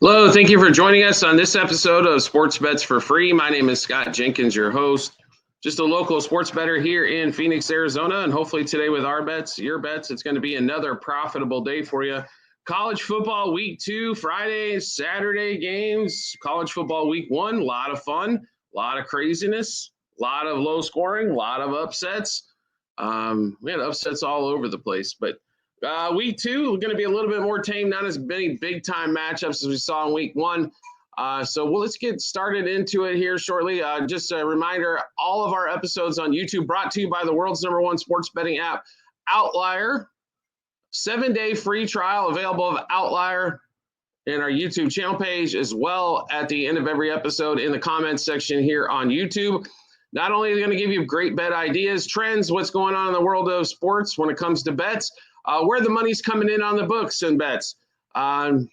Hello, thank you for joining us on this episode of Sports Bets for Free. My name is Scott Jenkins, your host, just a local sports bettor here in Phoenix, Arizona. And hopefully today with our bets, your bets, it's going to be another profitable day for you. College football week 2, Friday, Saturday games. College football week 1, a lot of fun, a lot of craziness, a lot of low scoring, a lot of upsets. We had upsets all over the place, but week 2, we're going to be a little bit more tame, not as many big-time matchups as we saw in week 1. Let's get started into it here shortly. Just a reminder, all of our episodes on YouTube brought to you by the world's #1 sports betting app, Outlier. 7-day free trial available of Outlier in our YouTube channel page, as well at the end of every episode in the comments section here on YouTube. Not only are they going to give you great bet ideas, trends, what's going on in the world of sports when it comes to bets, where the money's coming in on the books and bets. And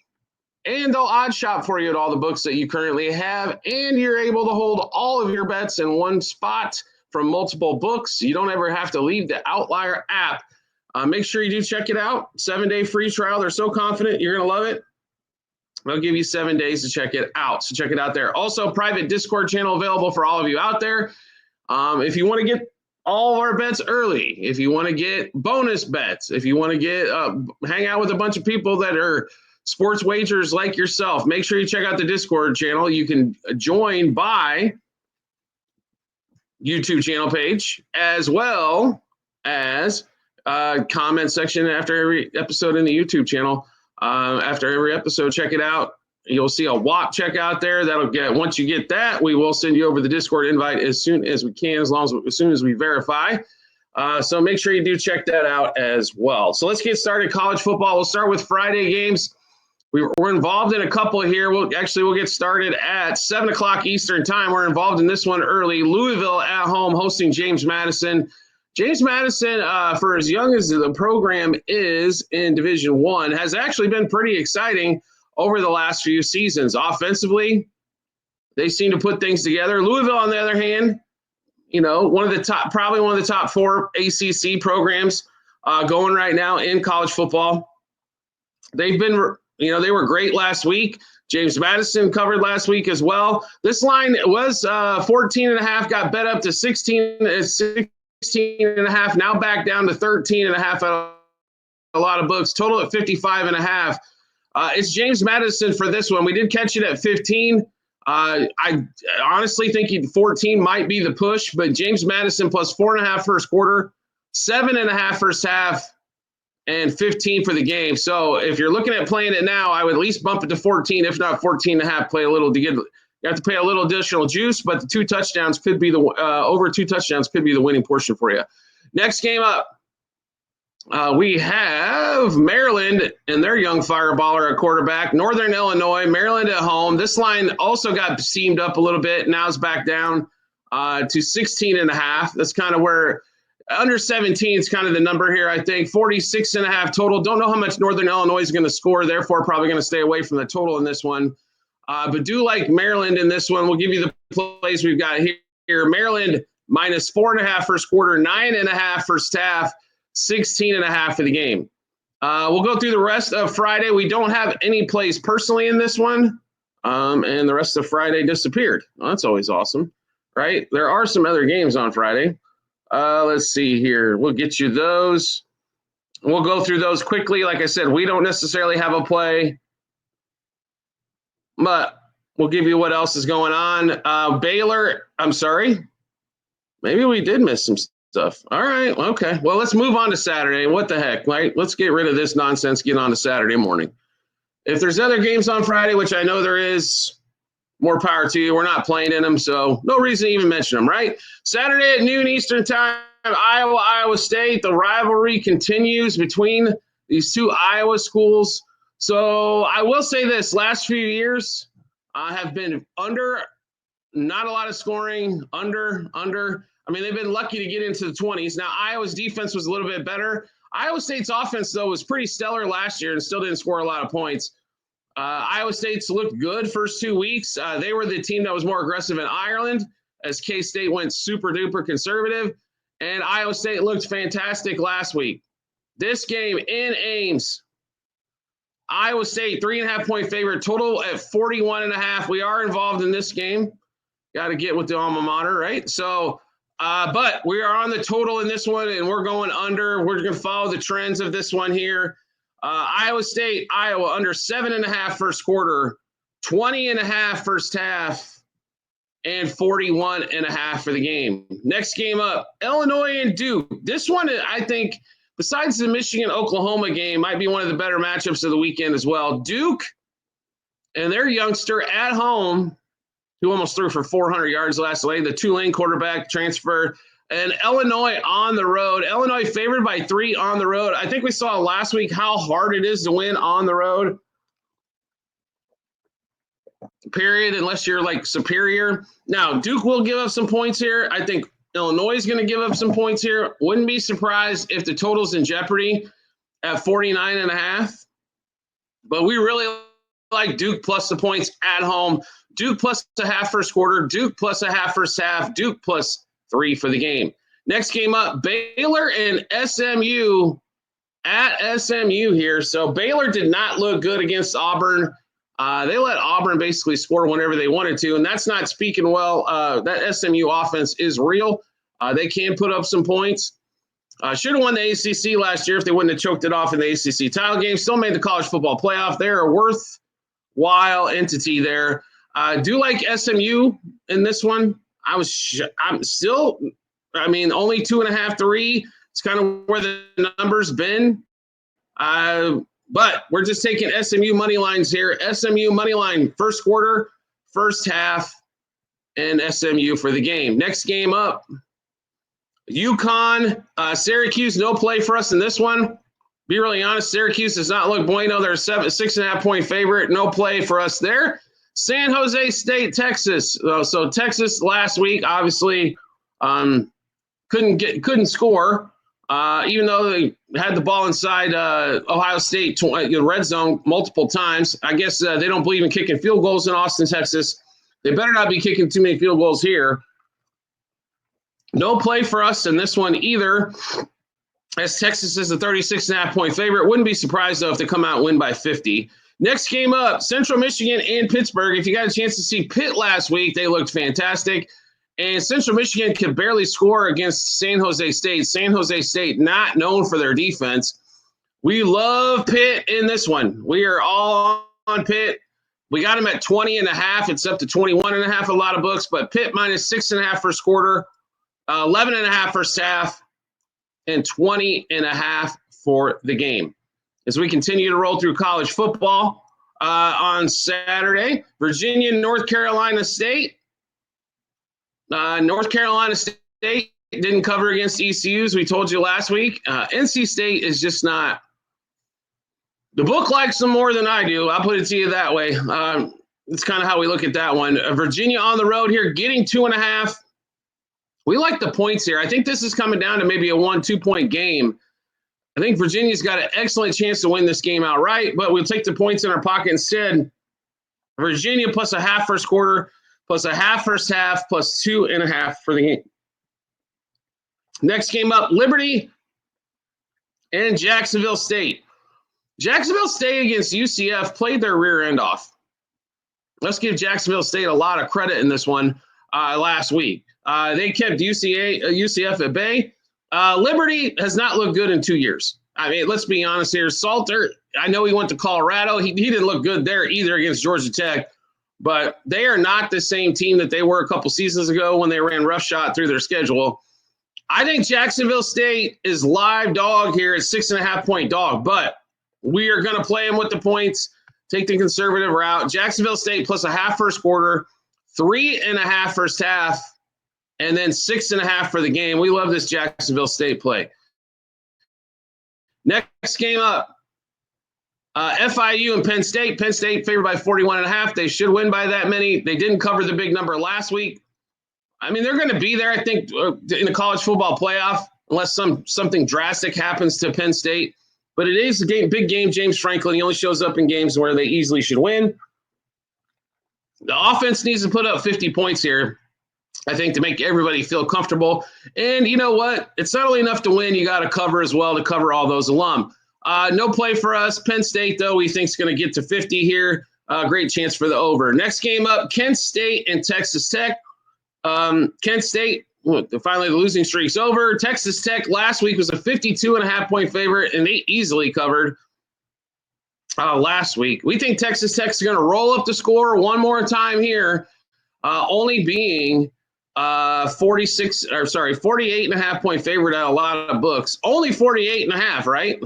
they'll odd shop for you at all the books that you currently have. And you're able to hold all of your bets in one spot from multiple books. You don't ever have to leave the Outlier app. Make sure you do check it out. 7-day free trial. They're so confident you're going to love it. They'll give you 7 days to check it out. So check it out there. Also, private Discord channel available for all of you out there. If you want to get all of our bets early, if you want to get bonus bets, if you want to get hang out with a bunch of people that are sports wagers like yourself, make sure you check out the Discord channel. You can join by YouTube channel page, as well as comment section after every episode in the YouTube channel. After every episode, check it out. You'll see a WAP check out there. Once you get that, we will send you over the Discord invite as soon as we can, as soon as we verify. So make sure you do check that out as well. So let's get started. College football. We'll start with Friday games. We're involved in a couple here. We'll get started at 7 o'clock Eastern time. We're involved in this one early. Louisville at home hosting James Madison. James Madison, for as young as the program is in Division I, has actually been pretty exciting over the last few seasons. Offensively, they seem to put things together. Louisville, on the other hand, probably one of the top 4 ACC programs going right now in college football. They've been, they were great last week. James Madison covered last week as well. This line was 14.5, got bet up to 16.5, now back down to 13.5 at a lot of books. Total at 55.5. It's James Madison for this one. We did catch it at 15. I honestly think 14 might be the push, but James Madison plus 4.5 first quarter, 7.5 first half, and 15 for the game. So if you're looking at playing it now, I would at least bump it to 14, if not 14.5. Play a little to get. You have to pay a little additional juice, but the 2 touchdowns could be over 2 touchdowns could be the winning portion for you. Next game up. We have Maryland and their young fireballer at quarterback. Northern Illinois, Maryland at home. This line also got seamed up a little bit. Now it's back down to 16.5. That's kind of where under 17 is kind of the number here, I think. 46.5 total. Don't know how much Northern Illinois is going to score. Therefore, probably going to stay away from the total in this one. But do like Maryland in this one. We'll give you the plays we've got here. Maryland minus 4.5 first quarter, 9.5 first half. 16.5 for the game. We'll go through the rest of Friday. We don't have any plays personally in this one, and the rest of Friday disappeared. Well, that's always awesome, right? There are some other games on Friday. Let's see here. We'll get you those. We'll go through those quickly. Like I said, we don't necessarily have a play, but we'll give you what else is going on. Baylor, I'm sorry. Maybe we did miss some stuff. All right. Okay. Well, let's move on to Saturday. What the heck, right? Let's get rid of this nonsense. Get on to Saturday morning. If there's other games on Friday, which I know there is, more power to you. We're not playing in them, so no reason to even mention them, right? Saturday at noon Eastern time, Iowa State. The rivalry continues between these 2 Iowa schools. So I will say this: last few years have been under. Not a lot of scoring. Under. I mean, they've been lucky to get into the 20s. Now, Iowa's defense was a little bit better. Iowa State's offense, though, was pretty stellar last year and still didn't score a lot of points. Iowa State's looked good first 2 weeks. They were the team that was more aggressive in Ireland, as K-State went super-duper conservative. And Iowa State looked fantastic last week. This game in Ames, Iowa State, 3.5-point favorite, total at 41.5. We are involved in this game. Got to get with the alma mater, right? So, but we are on the total in this one, and we're going under. We're going to follow the trends of this one here. Iowa State, Iowa, under 7.5 first quarter, 20.5 first half, and 41.5 for the game. Next game up, Illinois and Duke. This one, I think, besides the Michigan-Oklahoma game, might be one of the better matchups of the weekend as well. Duke and their youngster at home, who almost threw for 400 yards last night, the Tulane quarterback transfer, and Illinois on the road. Illinois favored by 3 on the road. I think we saw last week how hard it is to win on the road, period, unless you're like superior. Now, Duke will give up some points here. I think Illinois is going to give up some points here. Wouldn't be surprised if the total's in jeopardy at 49.5. But we really like Duke plus the points at home. Duke plus a half first quarter, Duke plus a half first half, Duke plus 3 for the game. Next game up, Baylor and SMU at SMU here. So Baylor did not look good against Auburn. They let Auburn basically score whenever they wanted to, and that's not speaking well. That SMU offense is real. They can put up some points. Should have won the ACC last year if they wouldn't have choked it off in the ACC title game. Still made the college football playoff. They're a worthwhile entity there. I do like SMU in this one. I'm still, only 2.5, 3. It's kind of where the number's been. But we're just taking SMU money lines here. SMU money line, first quarter, first half, and SMU for the game. Next game up, UConn, Syracuse, no play for us in this one. Be really honest, Syracuse does not look bueno. They're a 6.5-point favorite. No play for us there. San Jose State, Texas. So Texas last week, obviously, couldn't score. Even though they had the ball inside Ohio State red zone multiple times. I guess they don't believe in kicking field goals in Austin, Texas. They better not be kicking too many field goals here. No play for us in this one either, as Texas is a 36.5-point favorite. Wouldn't be surprised, though, if they come out and win by 50. Next game up, Central Michigan and Pittsburgh. If you got a chance to see Pitt last week, they looked fantastic. And Central Michigan could barely score against San Jose State. San Jose State not known for their defense. We love Pitt in this one. We are all on Pitt. We got them at 20.5. It's up to 21.5 a lot of books, but Pitt minus 6.5 first quarter, 11.5 first half, and 20.5 for the game. As we continue to roll through college football on Saturday, Virginia, North Carolina State. North Carolina State didn't cover against ECU, as we told you last week. NC State is just not – the book likes them more than I do. I'll put it to you that way. It's kind of how we look at that one. Virginia on the road here, getting 2.5. We like the points here. I think this is coming down to maybe a 1-2-point game. I think Virginia's got an excellent chance to win this game outright, but we'll take the points in our pocket instead. Virginia plus a half first quarter, plus a half first half, plus 2.5 for the game. Next game up, Liberty and Jacksonville State. Jacksonville State against UCF played their rear end off. Let's give Jacksonville State a lot of credit in this one last week. They kept UCF at bay. Liberty has not looked good in 2 years. I mean, let's be honest here. Salter, I know he went to Colorado. He didn't look good there either against Georgia Tech. But they are not the same team that they were a couple seasons ago when they ran roughshod through their schedule. I think Jacksonville State is live dog here at 6.5-point dog, but we are going to play them with the points, take the conservative route. Jacksonville State plus a half first quarter, 3.5 first half, and then 6.5 for the game. We love this Jacksonville State play. Next game up. FIU and Penn State. Penn State favored by 41.5. They should win by that many. They didn't cover the big number last week. I mean, they're going to be there, I think, in the college football playoff, unless something drastic happens to Penn State. But it is a big game. James Franklin, he only shows up in games where they easily should win. The offense needs to put up 50 points here, I think, to make everybody feel comfortable. And you know what? It's not only enough to win. You got to cover as well to cover all those alum. No play for us. Penn State, though, we think is going to get to 50 here. Great chance for the over. Next game up, Kent State and Texas Tech. Kent State, finally the losing streak's over. Texas Tech last week was a 52.5-point favorite, and they easily covered last week. We think Texas Tech's going to roll up the score one more time here, only being 48.5-point favorite at a lot of books. Only 48.5, right?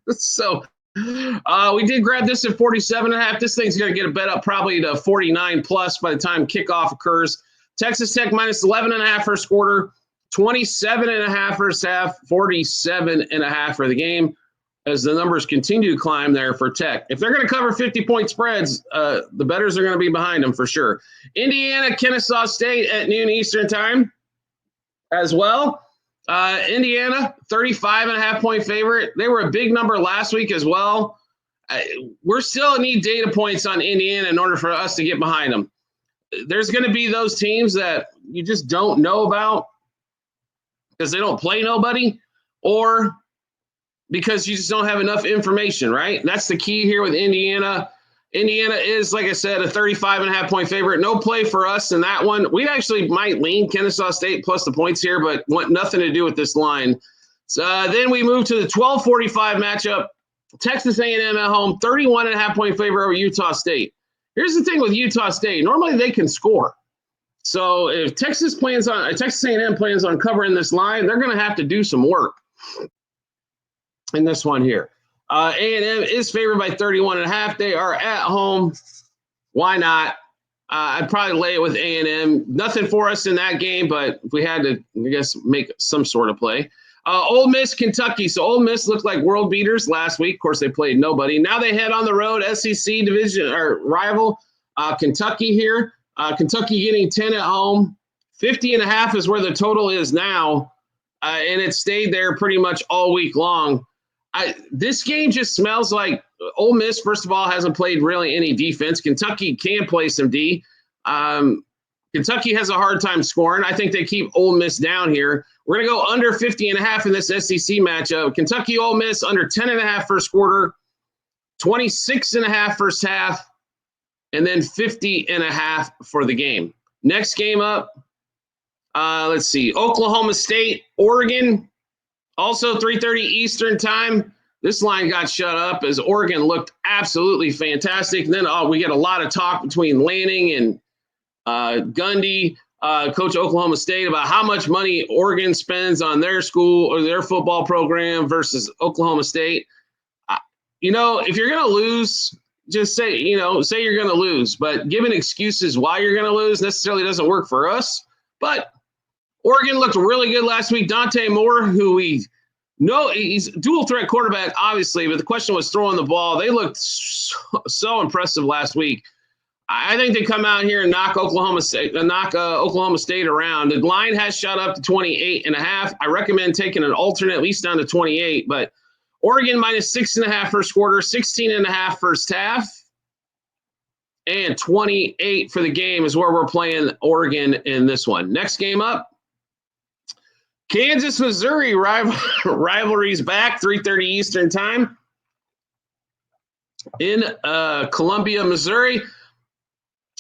So we did grab this at 47.5. This thing's going to get a bet up probably to 49 plus by the time kickoff occurs. Texas Tech minus 11.5 first quarter, 27.5 first half, 47.5 for the game as the numbers continue to climb there for Tech. If they're going to cover 50-point spreads, the bettors are going to be behind them for sure. Indiana, Kennesaw State at noon Eastern time as well. Indiana, 35.5-point favorite. They were a big number last week as well. We're still need data points on Indiana in order for us to get behind them. There's going to be those teams that you just don't know about because they don't play nobody or because you just don't have enough information, right? That's the key here with Indiana. Indiana is, like I said, a 35.5-point favorite. No play for us in that one. We actually might lean Kennesaw State plus the points here, but want nothing to do with this line. So then we move to the 12:45 matchup. Texas A&M at home, 31.5-point favorite over Utah State. Here's the thing with Utah State. Normally they can score. So if Texas A&M plans on covering this line, they're going to have to do some work in this one here. A&M is favored by 31.5. They are at home. Why not? I'd probably lay it with A&M. Nothing for us in that game, but if we had to, I guess, make some sort of play. Ole Miss, Kentucky. So Ole Miss looked like world beaters last week. Of course, they played nobody. Now they head on the road, SEC division or rival, Kentucky here. Kentucky getting 10 at home. 50.5 is where the total is now, and it stayed there pretty much all week long. This game just smells like Ole Miss, first of all, hasn't played really any defense. Kentucky can play some D. Kentucky has a hard time scoring. I think they keep Ole Miss down here. We're going to go under 50.5 in this SEC matchup. Kentucky, Ole Miss under 10.5 first quarter, 26.5 first half, and then 50.5 for the game. Next game up, let's see, Oklahoma State, Oregon. Also 3:30 Eastern time. This line got shut up as Oregon looked absolutely fantastic. And then we get a lot of talk between Lanning and Gundy, coach Oklahoma State, about how much money Oregon spends on their school or their football program versus Oklahoma State. If you're going to lose, just say you're going to lose. But giving excuses why you're going to lose necessarily doesn't work for us. But Oregon looked really good last week. Dante Moore, who we know he's a dual threat quarterback, obviously, but the question was throwing the ball. They looked so impressive last week. I think they come out here and knock Oklahoma State around. The line has shot up to 28.5. I recommend taking an alternate, at least down to 28. But Oregon minus 6.5 first quarter, 16.5 first half, and 28 for the game is where we're playing Oregon in this one. Next game up, Kansas, Missouri rivalry's back, 3:30 Eastern time in Columbia, Missouri.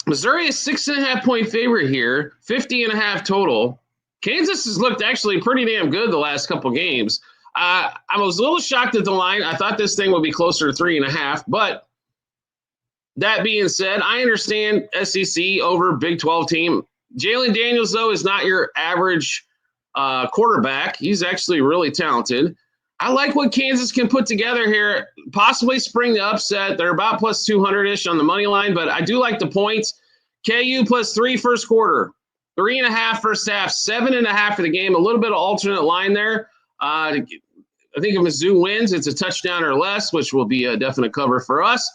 Missouri is 6.5-point favorite here, 50.5 total. Kansas has looked actually pretty damn good the last couple games. I was a little shocked at the line. I thought this thing would be closer to 3.5, but that being said, I understand SEC over Big 12 team. Jalen Daniels, though, is not your average quarterback. He's actually really talented. I like what Kansas can put together here, possibly spring the upset. They're about plus 200-ish on the money line, but I do like the points. KU plus 3 first quarter, 3.5 first half, 7.5 for the game. A little bit of alternate line there. I think if Mizzou wins, it's a touchdown or less, which will be a definite cover for us.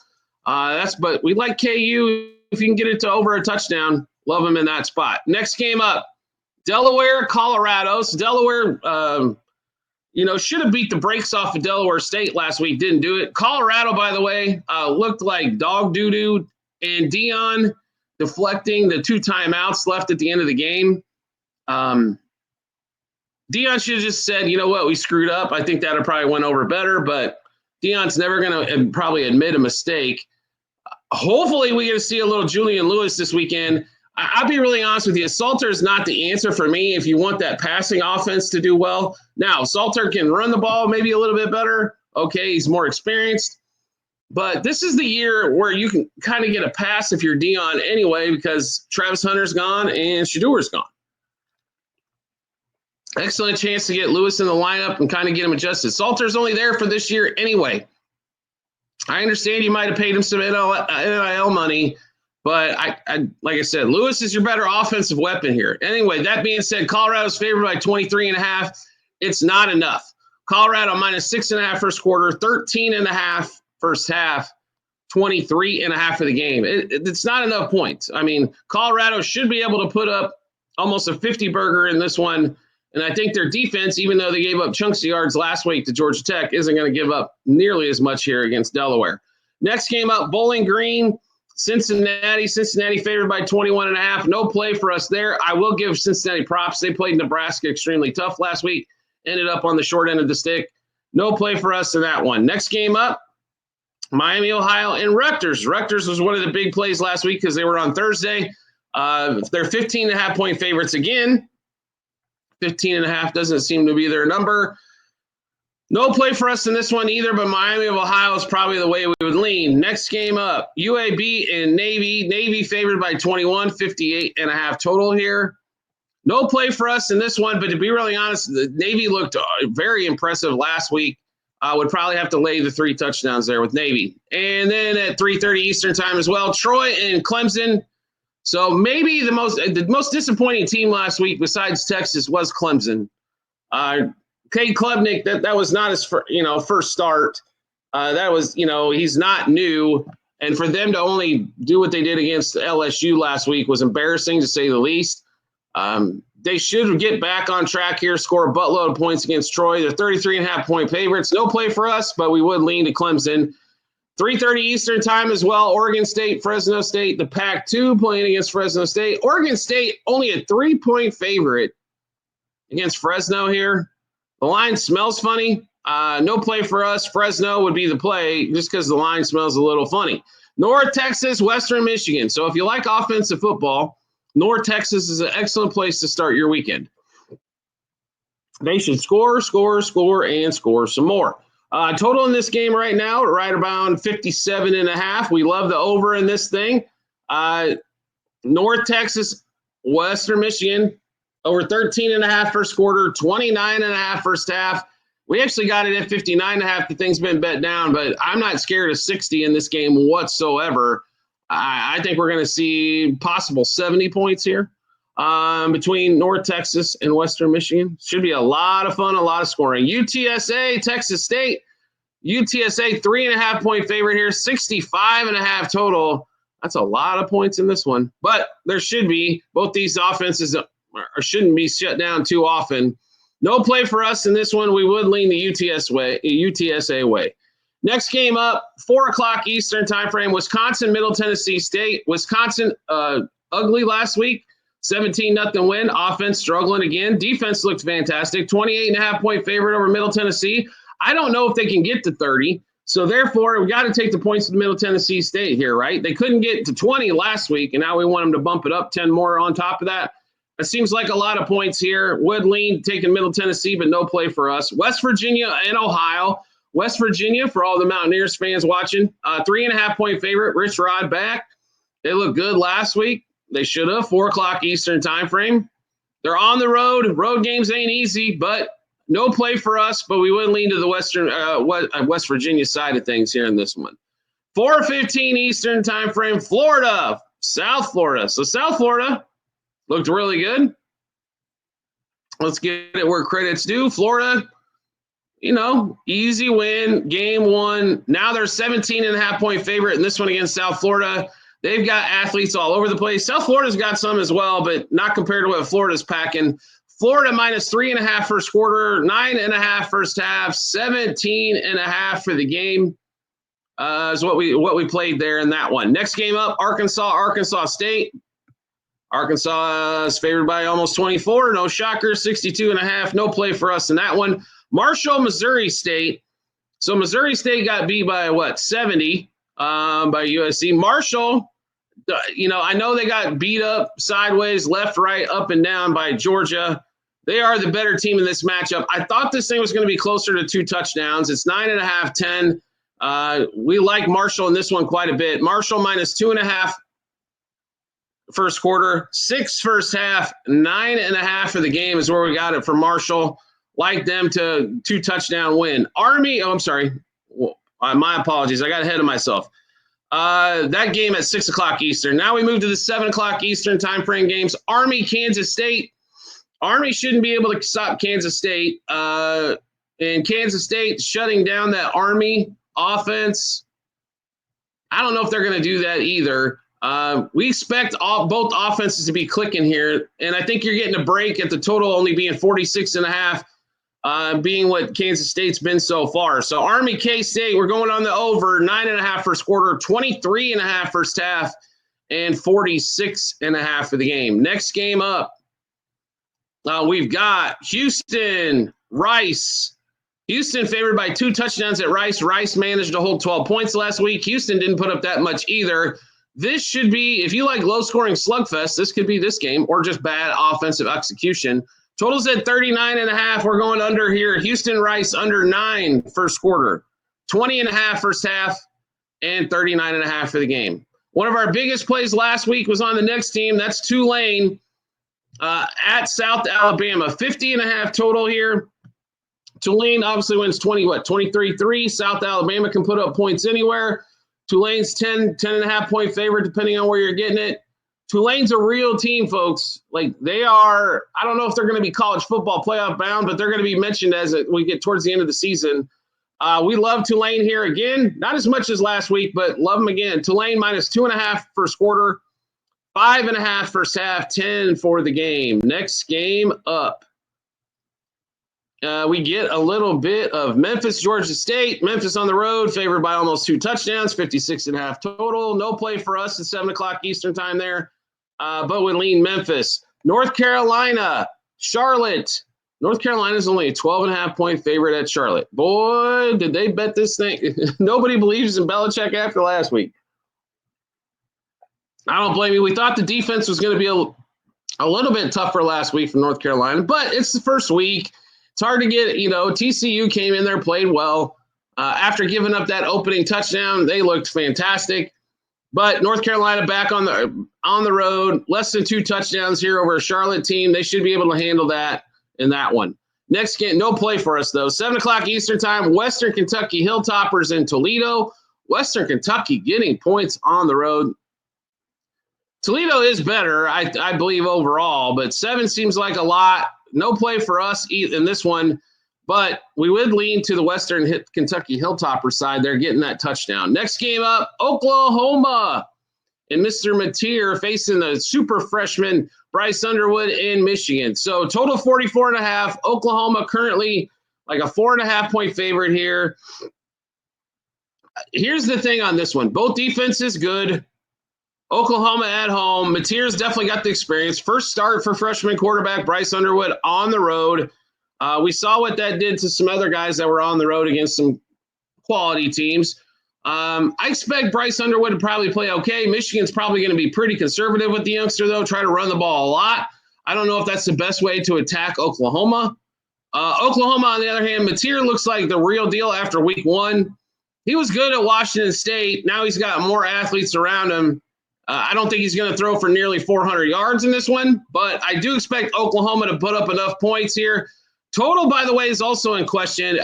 But we like KU if you can get it to over a touchdown. Love them in that spot. Next game up, Delaware, Colorado. So Delaware, should have beat the brakes off of Delaware State last week. Didn't do it. Colorado, by the way, looked like dog doo-doo. And Dion deflecting the 2 timeouts left at the end of the game. Dion should have just said, you know what, we screwed up. I think that would probably went over better. But Deion's never going to probably admit a mistake. Hopefully we get to see a little Julian Lewis this weekend. I'll be really honest with you. Salter is not the answer for me if you want that passing offense to do well. Now, Salter can run the ball maybe a little bit better. Okay, he's more experienced. But this is the year where you can kind of get a pass if you're Deion anyway, because Travis Hunter's gone and Shadour's gone. Excellent chance to get Lewis in the lineup and kind of get him adjusted. Salter's only there for this year anyway. I understand you might have paid him some NIL money, but I like I said, Lewis is your better offensive weapon here. Anyway, that being said, Colorado's favored by 23.5. It's not enough. Colorado minus 6.5 first quarter, 13.5 first half, 23.5 for the game. It's not enough points. I mean, Colorado should be able to put up almost a 50-burger in this one. And I think their defense, even though they gave up chunks of yards last week to Georgia Tech, isn't going to give up nearly as much here against Delaware. Next game up, Bowling Green, Cincinnati. Cincinnati favored by 21.5. No play for us there. I will give Cincinnati props. They played Nebraska extremely tough last week. Ended up on the short end of the stick. No play for us in that one. Next game up, Miami, Ohio, and Rutgers. Rutgers was one of the big plays last week because they were on Thursday. They're 15.5-point favorites again. 15.5 doesn't seem to be their number. No play for us in this one either, but Miami of Ohio is probably the way we would lean. Next game up, UAB and Navy. Navy favored by 21, 58.5 total here. No play for us in this one, but to be really honest, the Navy looked very impressive last week. I would probably have to lay the 3 touchdowns there with Navy. And then at 3:30 Eastern time as well, Troy and Clemson. So maybe the most disappointing team last week besides Texas was Clemson. Cade Klubnik, that was not his first start. That was, he's not new. And for them to only do what they did against LSU last week was embarrassing to say the least. They should get back on track here, score a buttload of points against Troy. They're 33.5-point favorites. No play for us, but we would lean to Clemson. 3:30 Eastern time as well. Oregon State, Fresno State, the Pac-2 playing against Fresno State. Oregon State only a 3-point favorite against Fresno here. The line smells funny. No play for us. Fresno would be the play just because the line smells a little funny. North Texas, Western Michigan. So if you like offensive football, North Texas is an excellent place to start your weekend. They should score, and score some more. Total in this game right now, right around 57.5. We love the over in this thing. North Texas, Western Michigan, over 13.5 first quarter, 29.5 first half. We actually got it at 59.5. The thing's been bet down, but I'm not scared of 60 in this game whatsoever. I think we're going to see possible 70 points here between North Texas and Western Michigan. Should be a lot of fun, a lot of scoring. UTSA, Texas State. UTSA 3.5-point favorite here, 65.5 total. That's a lot of points in this one, but there should be. Both these offenses shouldn't be shut down too often. No play for us in this one. We would lean the UTSA way. Next game up, 4 o'clock Eastern time frame, Wisconsin, Middle Tennessee State. Wisconsin, ugly last week, 17-0 win. Offense struggling again. Defense looked fantastic. 28.5-point favorite over Middle Tennessee. I don't know if they can get to 30. So therefore, we got to take the points to Middle Tennessee State here, right? They couldn't get to 20 last week, and now we want them to bump it up 10 more on top of that. It seems like a lot of points here. Would lean taking Middle Tennessee, but no play for us. West Virginia and Ohio. West Virginia, for all the Mountaineers fans watching, 3.5-point favorite. Rich Rod back. They looked good last week. They should have. 4 o'clock Eastern time frame. They're on the road. Road games ain't easy, but no play for us. But we would lean to the West Virginia side of things here in this one. 4:15 Eastern time frame. Florida, South Florida. So South Florida looked really good. Let's get it where credit's due. Florida, easy win, game 1. Now they're 17.5-point favorite in this one against South Florida. They've got athletes all over the place. South Florida's got some as well, but not compared to what Florida's packing. Florida minus 3.5 first quarter, 9.5 first half, 17.5 for the game is what we played there in that one. Next game up, Arkansas State. Arkansas is favored by almost 24. No shocker, 62.5. No play for us in that one. Marshall, Missouri State. So Missouri State got beat by 70 by USC. Marshall, I know they got beat up sideways, left, right, up, and down by Georgia. They are the better team in this matchup. I thought this thing was going to be closer to 2 touchdowns. It's 9.5, 10. We like Marshall in this one quite a bit. Marshall minus 2.5 first quarter, 6 first half, 9.5 for the game is where we got it for Marshall. Like them to 2 touchdown win. Army, my apologies. I got ahead of myself. That game at 6 o'clock Eastern. Now we move to the 7 o'clock Eastern time frame games. Army, Kansas State. Army shouldn't be able to stop Kansas State. And Kansas State shutting down that Army offense. I don't know if they're going to do that either. We expect both offenses to be clicking here. And I think you're getting a break at the total only being 46.5. Being what Kansas State's been so far. So Army, K-State, we're going on the over, 9.5 first quarter, 23.5 first half, and 46.5 for the game. Next game up, we've got Houston, Rice. Houston favored by 2 touchdowns at Rice. Rice managed to hold 12 points last week. Houston didn't put up that much either. This should be, if you like low-scoring slugfest, this could be this game, or just bad offensive execution. Totals at 39.5. We're going under here. Houston Rice under 9 first quarter, 20.5 first half, and 39.5 for the game. One of our biggest plays last week was on the next team. That's Tulane at South Alabama. 50.5 total here. Tulane obviously wins 23-3. South Alabama can put up points anywhere. Tulane's 10.5 point favorite depending on where you're getting it. Tulane's a real team, folks. Like, they are, I don't know if they're going to be college football playoff bound, but they're going to be mentioned as we get towards the end of the season. We love Tulane here again, not as much as last week, but love them again. Tulane minus 2.5 first quarter, 5.5 first half, 10 for the game. Next game up. We get a little bit of Memphis, Georgia State. Memphis on the road, favored by almost 2 touchdowns, 56.5 total. No play for us at 7 o'clock Eastern time there, but would lean Memphis. North Carolina, Charlotte. North Carolina's only a 12.5 point favorite at Charlotte. Boy, did they bet this thing. Nobody believes in Belichick after last week. I don't blame you. We thought the defense was going to be a little bit tougher last week for North Carolina, but it's the first week. It's hard to get, TCU came in there, played well. After giving up that opening touchdown, they looked fantastic. But North Carolina back on the road, less than 2 touchdowns here over a Charlotte team. They should be able to handle that in that one. Next game, no play for us, though. 7 o'clock Eastern time, Western Kentucky Hilltoppers in Toledo. Western Kentucky getting points on the road. Toledo is better, I believe, overall, but 7 seems like a lot. No play for us in this one, but we would lean to the Western Kentucky Hilltopper side. They're getting that touchdown. Next game up, Oklahoma and Mr. Mateer facing the super freshman Bryce Underwood in Michigan. So total 44.5. Oklahoma currently like a 4.5 point favorite here. Here's the thing on this one. Both defenses good. Oklahoma at home. Mateer's definitely got the experience. First start for freshman quarterback Bryce Underwood on the road. We saw what that did to some other guys that were on the road against some quality teams. I expect Bryce Underwood to probably play okay. Michigan's probably going to be pretty conservative with the youngster, though, try to run the ball a lot. I don't know if that's the best way to attack Oklahoma. Oklahoma, on the other hand, Mateer looks like the real deal after week 1. He was good at Washington State. Now he's got more athletes around him. I don't think he's going to throw for nearly 400 yards in this one, but I do expect Oklahoma to put up enough points here. Total, by the way, is also in question.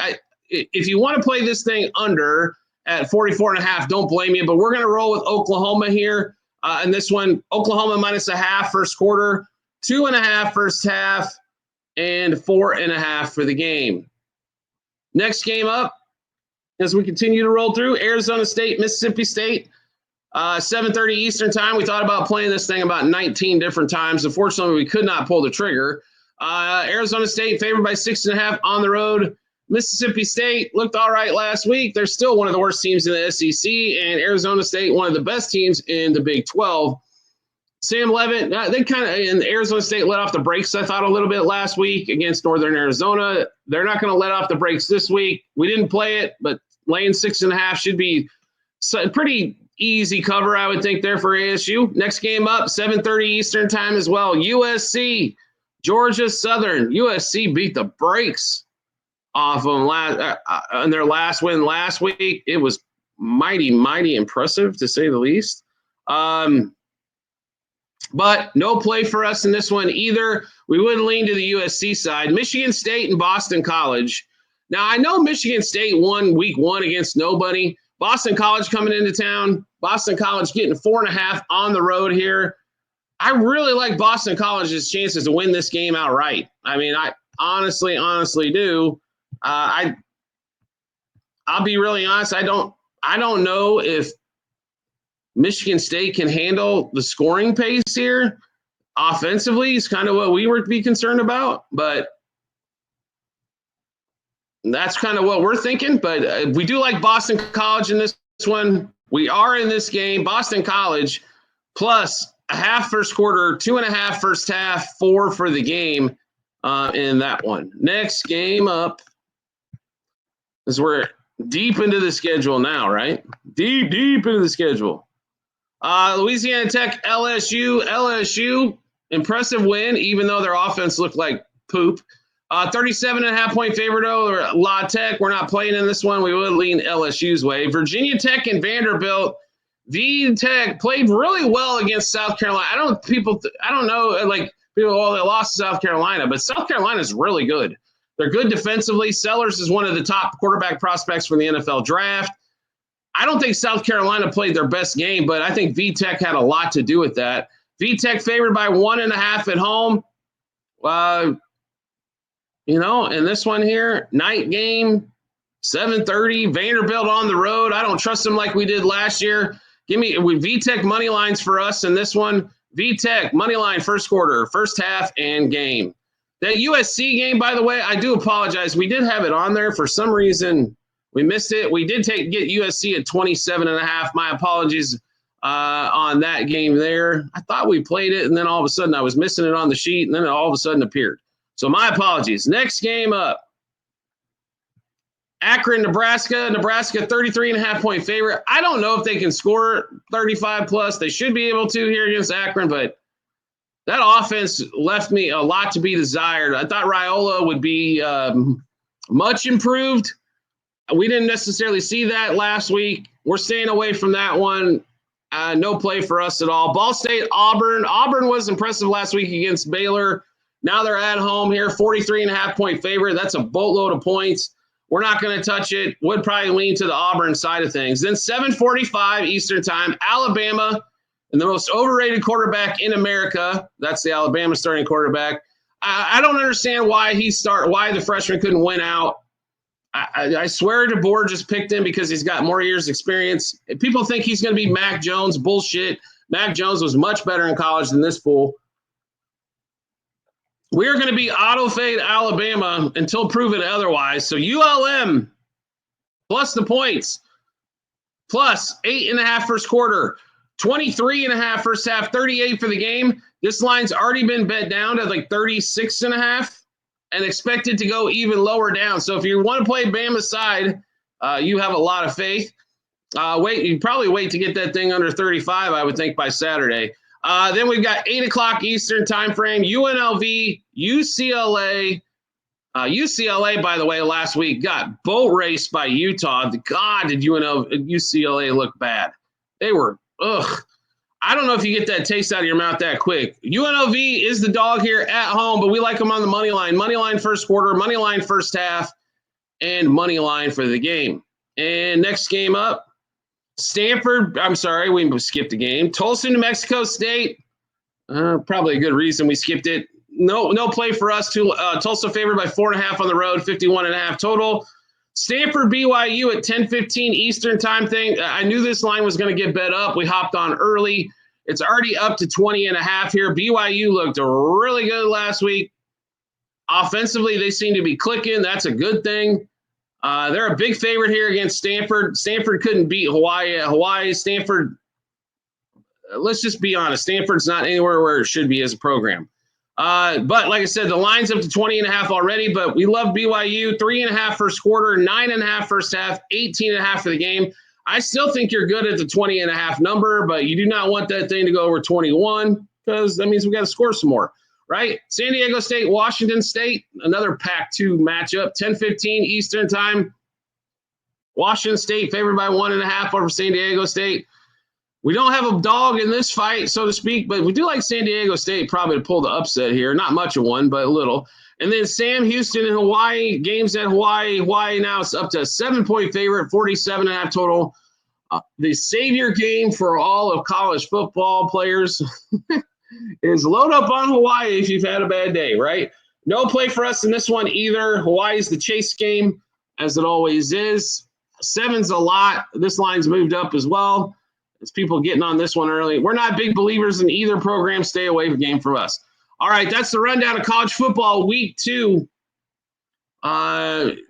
If you want to play this thing under at 44.5, don't blame me, but we're going to roll with Oklahoma here. In this one, Oklahoma minus a half first quarter, 2.5 first half, and 4.5 for the game. Next game up, as we continue to roll through, Arizona State, Mississippi State. 7:30 Eastern time. We thought about playing this thing about 19 different times. Unfortunately, we could not pull the trigger. Arizona State favored by 6.5 on the road. Mississippi State looked all right last week. They're still one of the worst teams in the SEC, and Arizona State, one of the best teams in the Big 12. Sam Levitt, and Arizona State let off the brakes, I thought, a little bit last week against Northern Arizona. They're not going to let off the brakes this week. We didn't play it, but laying 6.5 should be pretty easy cover, I would think, there for ASU. Next game up, 7:30 Eastern time as well. USC, Georgia Southern. USC beat the brakes off them on their last win last week. It was mighty, mighty impressive, to say the least. But no play for us in this one either. We would lean to the USC side. Michigan State and Boston College. Now, I know Michigan State won week 1 against nobody. Boston College coming into town. Boston College getting 4.5 on the road here. I really like Boston College's chances to win this game outright. I mean, I honestly do. I'll be really honest. I don't know if Michigan State can handle the scoring pace here. Offensively is kind of what we would be concerned about, but that's kind of what we're thinking. But we do like Boston College in this one. We are in this game. Boston College plus 0.5 first quarter, 2.5 first half, 4 for the game in that one. Next game up is we're deep into the schedule now, right? Deep into the schedule. Louisiana Tech, LSU. LSU, impressive win, even though their offense looked like poop. 37.5-point favorite over La Tech. We're not playing in this one. We would lean LSU's way. Virginia Tech and Vanderbilt. V Tech played really well against South Carolina. I don't know, like people, they lost to South Carolina, but South Carolina is really good. They're good defensively. Sellers is one of the top quarterback prospects from the NFL draft. I don't think South Carolina played their best game, but I think V Tech had a lot to do with that. V Tech favored by 1.5 at home. In this one here, night game, 7:30, Vanderbilt on the road. I don't trust them like we did last year. Give me V-Tech money lines for us in this one. V-Tech money line first quarter, first half, and game. That USC game, by the way, I do apologize. We did have it on there. For some reason, we missed it. We did get USC at 27.5. My apologies on that game there. I thought we played it, and then all of a sudden I was missing it on the sheet, and then it all of a sudden appeared. So my apologies. Next game up. Akron, Nebraska. Nebraska, 33.5-point favorite. I don't know if they can score 35 plus. They should be able to here against Akron, but that offense left me a lot to be desired. I thought Raiola would be much improved. We didn't necessarily see that last week. We're staying away from that one. No play for us at all. Ball State, Auburn. Auburn was impressive last week against Baylor. Now they're at home here, 43.5-point favorite. That's a boatload of points. We're not going to touch it. Would probably lean to the Auburn side of things. Then 7:45 Eastern time, Alabama, and the most overrated quarterback in America. That's the Alabama starting quarterback. I don't understand why the freshman couldn't win out. I swear DeBoer just picked him because he's got more years experience. If people think he's going to be Mac Jones. Bullshit. Mac Jones was much better in college than this fool. We are going to be auto-fade Alabama until proven otherwise. So ULM plus the points, plus 8.5 first quarter, 23.5 first half, 38 for the game. This line's already been bet down to like 36.5 and expected to go even lower down. So if you want to play Bama's side, you have a lot of faith. You probably wait to get that thing under 35, I would think, by Saturday. Then we've got 8 o'clock Eastern time frame, UNLV, UCLA. UCLA, by the way, last week got boat raced by Utah. God, did UCLA look bad. They were, I don't know if you get that taste out of your mouth that quick. UNLV is the dog here at home, but we like them on the money line. Money line first quarter, money line first half, and money line for the game. And next game up, Stanford, we skipped a game. Tulsa, New Mexico State. Probably a good reason we skipped it. No play for us. Tulsa favored by 4.5 on the road, 51.5 total. Stanford, BYU at 10:15 Eastern time thing. I knew this line was going to get bet up. We hopped on early. It's already up to 20.5 here. BYU looked really good last week. Offensively, they seem to be clicking. That's a good thing. They're a big favorite here against Stanford. Stanford couldn't beat Hawaii. Stanford, let's just be honest. Stanford's not anywhere where it should be as a program. But like I said, the line's up to 20.5 already, but we love BYU. 3.5 first quarter, 9.5 first half, 18.5 for the game. I still think you're good at the 20.5 number, but you do not want that thing to go over 21 because that means we got to score some more, right? San Diego State, Washington State, another Pac-2 matchup, 10:15 Eastern time. Washington State favored by 1.5 over San Diego State. We don't have a dog in this fight, so to speak, but we do like San Diego State probably to pull the upset here. Not much of one, but a little. And then Sam Houston and Hawaii, games at Hawaii. Hawaii now it's up to a 7-point favorite, 47.5 total. The savior game for all of college football players is load up on Hawaii if you've had a bad day, right? No play for us in this one either. Hawaii's the chase game, as it always is. 7's a lot. This line's moved up as well. It's people getting on this one early. We're not big believers in either program. Stay away from game for us. All right, that's the rundown of college football week 2.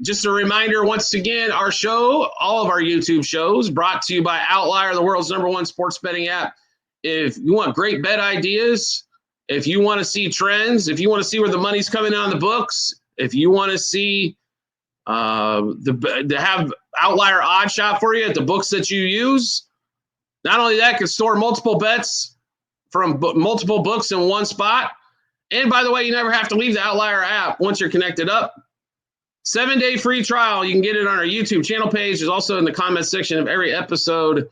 Just a reminder, once again, our show, all of our YouTube shows, brought to you by Outlier, the world's #1 sports betting app. If you want great bet ideas, if you want to see trends, if you want to see where the money's coming in on the books, if you want to see to have Outlier odd shot for you at the books that you use, not only that, can store multiple bets from multiple books in one spot. And by the way, you never have to leave the Outlier app once you're connected up. 7-day free trial. You can get it on our YouTube channel page. It's also in the comment section of every episode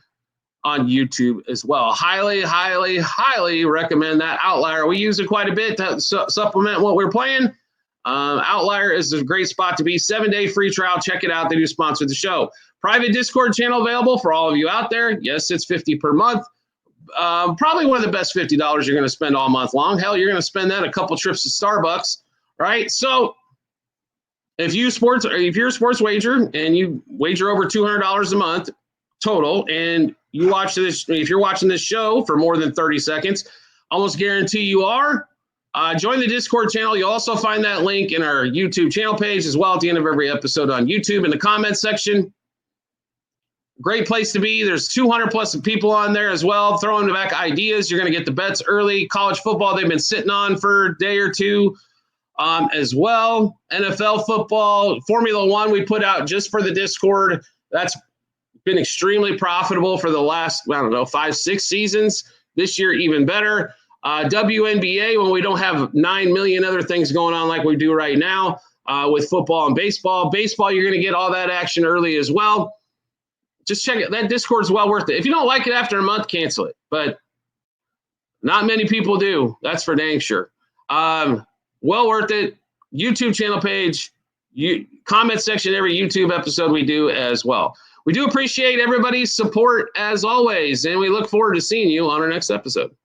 on YouTube as well. Highly, highly, highly recommend that Outlier. We use it quite a bit to supplement what we're playing. Outlier is a great spot to be. 7-day free trial. Check it out. They do sponsor the show. Private Discord channel available for all of you out there. Yes, it's $50 per month. Probably one of the best $50 you're going to spend all month long. Hell, you're going to spend that a couple trips to Starbucks, right? So if you're a sports wager and you wager over $200 a month total, and you watch this, if you're watching this show for more than 30 seconds, almost guarantee you are. Join the Discord channel. You'll also find that link in our YouTube channel page as well at the end of every episode on YouTube in the comments section. Great place to be. There's 200 plus people on there as well, throwing back ideas. You're going to get the bets early. College football, they've been sitting on for a day or two as well. NFL football, Formula One, we put out just for the Discord. That's been extremely profitable for the last, 5-6 seasons. This year, even better. WNBA, when we don't have 9 million other things going on like we do right now with football and baseball. Baseball, you're going to get all that action early as well. Just check it. That Discord's well worth it. If you don't like it after a month, cancel it. But not many people do. That's for dang sure. Well worth it. YouTube channel page, comment section, every YouTube episode we do as well. We do appreciate everybody's support as always, and we look forward to seeing you on our next episode.